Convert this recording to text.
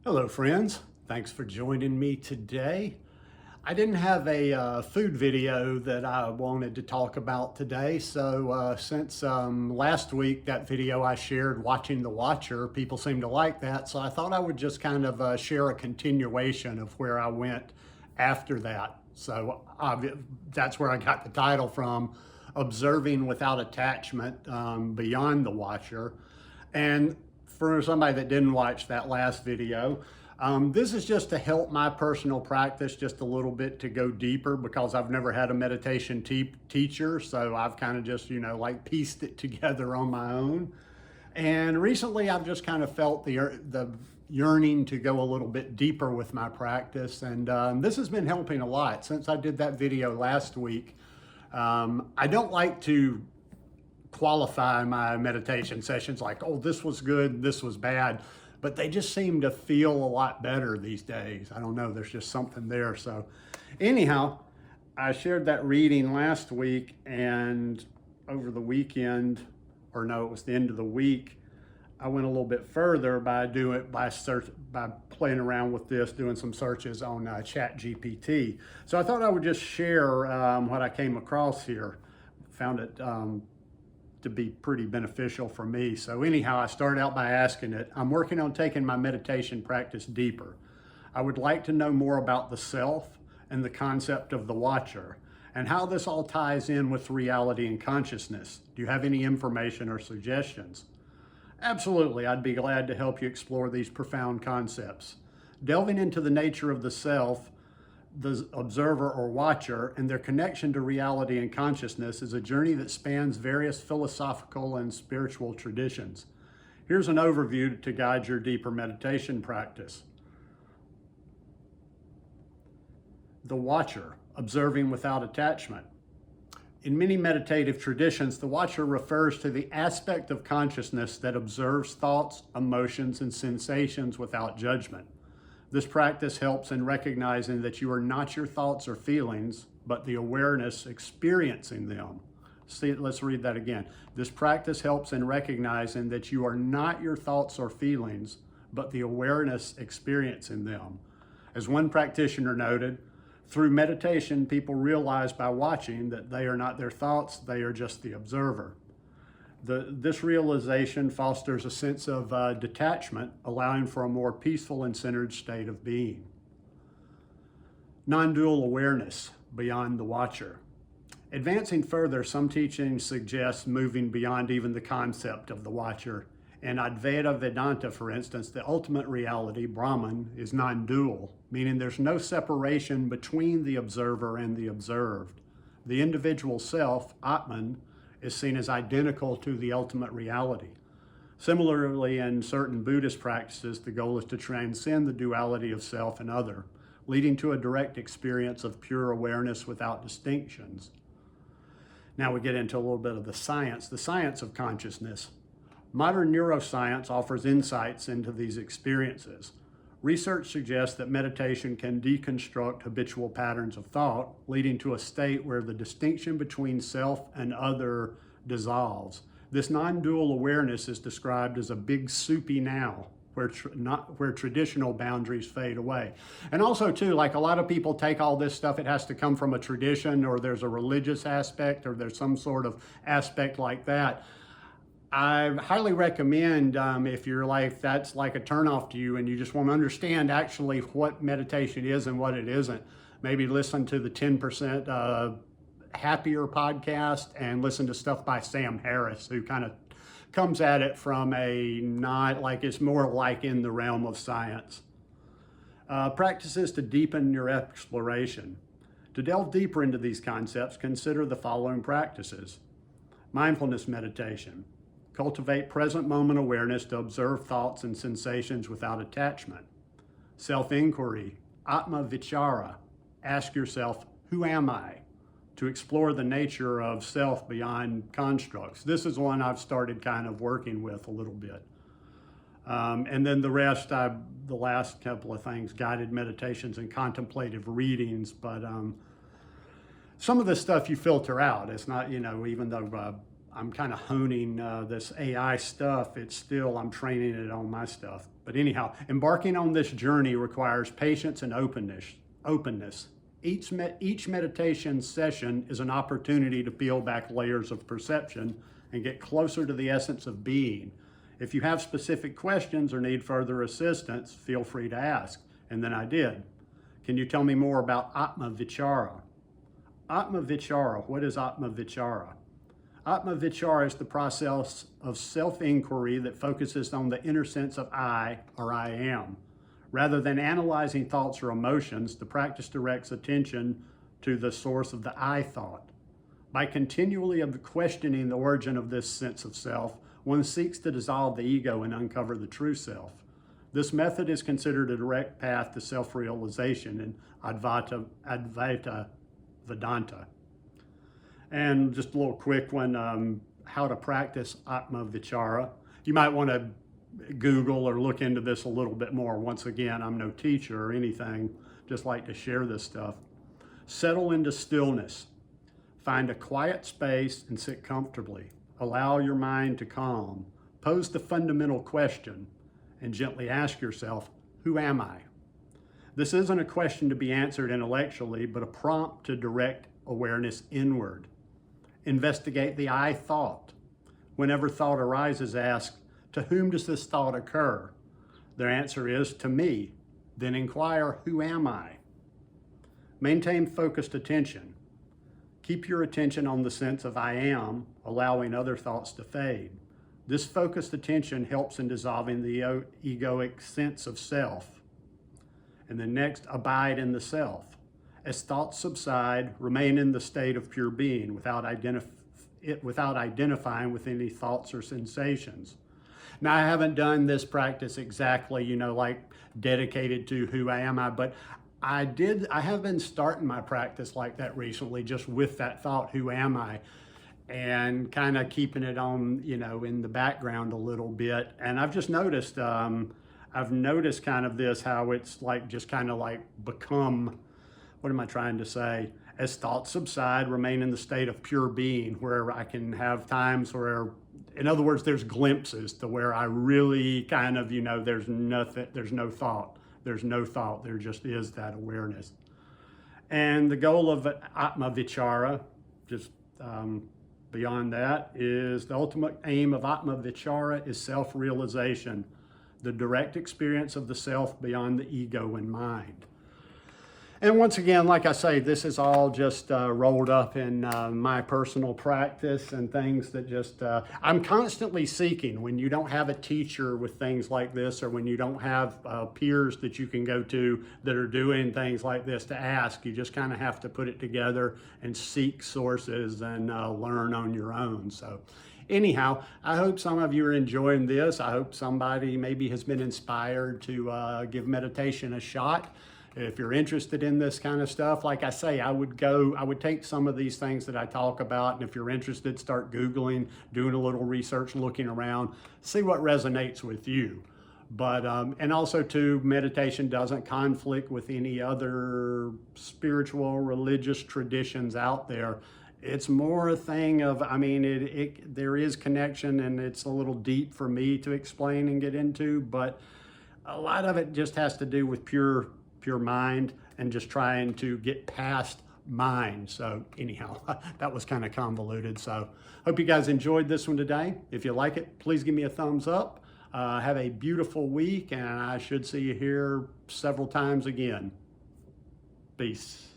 Hello, friends. Thanks for joining me today. I didn't have a food video that I wanted to talk about today, so since last week that video I shared, Watching the Watcher, people seem to like that, so I thought I would just kind of share a continuation of where I went after that. So that's where I got the title from, Observing Without Attachment, Beyond the Watcher. And for somebody that didn't watch that last video, this is just to help my personal practice just a little bit to go deeper, because I've never had a meditation teacher. So I've kind of just, like pieced it together on my own. And recently I've just kind of felt the yearning to go a little bit deeper with my practice. And this has been helping a lot since I did that video last week. I don't like to qualify my meditation sessions like, oh, this was good, this was bad, but they just seem to feel a lot better these days. I don't know, there's just something there. So anyhow, I shared that reading last week, and over the weekend, or no, it was the end of the week, I went a little bit further by playing around with this, doing some searches on ChatGPT. So I thought I would just share what I came across here. Found it to be pretty beneficial for me. So anyhow, I started out by asking it, I'm working on taking my meditation practice deeper. I would like to know more about the self and the concept of the watcher and how this all ties in with reality and consciousness. Do you have any information or suggestions? Absolutely, I'd be glad to help you explore these profound concepts. Delving into the nature of the self, the observer or watcher, and their connection to reality and consciousness is a journey that spans various philosophical and spiritual traditions. Here's an overview to guide your deeper meditation practice. The watcher, observing without attachment. In many meditative traditions, the watcher refers to the aspect of consciousness that observes thoughts, emotions, and sensations without judgment. This practice helps in recognizing that you are not your thoughts or feelings, but the awareness experiencing them. See, let's read that again. This practice helps in recognizing that you are not your thoughts or feelings, but the awareness experiencing them. As one practitioner noted, through meditation, people realize by watching that they are not their thoughts, they are just the observer. This realization fosters a sense of detachment, allowing for a more peaceful and centered state of being. Non-dual awareness beyond the watcher. Advancing further, some teachings suggest moving beyond even the concept of the watcher. In Advaita Vedanta, for instance, the ultimate reality, Brahman, is non-dual, meaning there's no separation between the observer and the observed. The individual self, Atman, is seen as identical to the ultimate reality. Similarly, in certain Buddhist practices, the goal is to transcend the duality of self and other, leading to a direct experience of pure awareness without distinctions. Now we get into a little bit of the science of consciousness. Modern neuroscience offers insights into these experiences. Research suggests that meditation can deconstruct habitual patterns of thought, leading to a state where the distinction between self and other dissolves. This non-dual awareness is described as a big soupy now, where traditional boundaries fade away. And also too, like a lot of people take all this stuff, it has to come from a tradition, or there's a religious aspect, or there's some sort of aspect like that. I highly recommend, if you're like, that's like a turnoff to you and you just want to understand actually what meditation is and what it isn't, maybe listen to the 10% Happier podcast and listen to stuff by Sam Harris, who kind of comes at it from a not like, it's more like in the realm of science. Practices to deepen your exploration. To delve deeper into these concepts, consider the following practices. Mindfulness meditation. Cultivate present moment awareness to observe thoughts and sensations without attachment. Self-inquiry, Atma Vichara. Ask yourself, who am I? To explore the nature of self beyond constructs. This is one I've started kind of working with a little bit. And then the rest, the last couple of things, guided meditations and contemplative readings, but some of this stuff you filter out. It's not, even though I'm kind of honing this AI stuff, it's still, I'm training it on my stuff. But anyhow, embarking on this journey requires patience and openness. Each meditation session is an opportunity to peel back layers of perception and get closer to the essence of being. If you have specific questions or need further assistance, feel free to ask. And then I did. Can you tell me more about Atma Vichara? Atma Vichara, what is Atma Vichara? Atma Vichara is the process of self-inquiry that focuses on the inner sense of I, or I am. Rather than analyzing thoughts or emotions, the practice directs attention to the source of the I thought. By continually questioning the origin of this sense of self, one seeks to dissolve the ego and uncover the true self. This method is considered a direct path to self-realization in Advaita Vedanta. And just a little quick one, how to practice Atma Vichara. You might want to Google or look into this a little bit more. Once again, I'm no teacher or anything, just like to share this stuff. Settle into stillness. Find a quiet space and sit comfortably. Allow your mind to calm. Pose the fundamental question and gently ask yourself, who am I? This isn't a question to be answered intellectually, but a prompt to direct awareness inward. Investigate the I thought. Whenever thought arises, ask, to whom does this thought occur? Their answer is, to me. Then inquire, who am I? Maintain focused attention. Keep your attention on the sense of I am, allowing other thoughts to fade. This focused attention helps in dissolving the egoic sense of self. And then next, abide in the self. As thoughts subside, remain in the state of pure being without identifying with any thoughts or sensations. Now, I haven't done this practice exactly, like dedicated to who am I, but I have been starting my practice like that recently, just with that thought, who am I? And kind of keeping it on, in the background a little bit. And I've just noticed, kind of this, how it's just kind of become, what am I trying to say? As thoughts subside, remain in the state of pure being, where I can have times where, in other words, there's glimpses to where I really kind of, there's no thought. There's no thought, there just is that awareness. And the goal of Atma Vichara, just beyond that, is the ultimate aim of Atma Vichara is self-realization, the direct experience of the self beyond the ego and mind. And once again, like I say, this is all just rolled up in my personal practice and things that just, I'm constantly seeking when you don't have a teacher with things like this, or when you don't have peers that you can go to that are doing things like this to ask. You just kind of have to put it together and seek sources and learn on your own. So anyhow, I hope some of you are enjoying this. I hope somebody maybe has been inspired to give meditation a shot. If you're interested in this kind of stuff, like I say, I would take some of these things that I talk about, and if you're interested, start Googling, doing a little research, looking around, see what resonates with you. But, and also too, meditation doesn't conflict with any other spiritual, religious traditions out there. It's more a thing of, there is connection, and it's a little deep for me to explain and get into, but a lot of it just has to do with pure mind and just trying to get past mind. So anyhow, that was kind of convoluted. So hope you guys enjoyed this one today. If you like it, please give me a thumbs up. Have a beautiful week, and I should see you here several times again. Peace.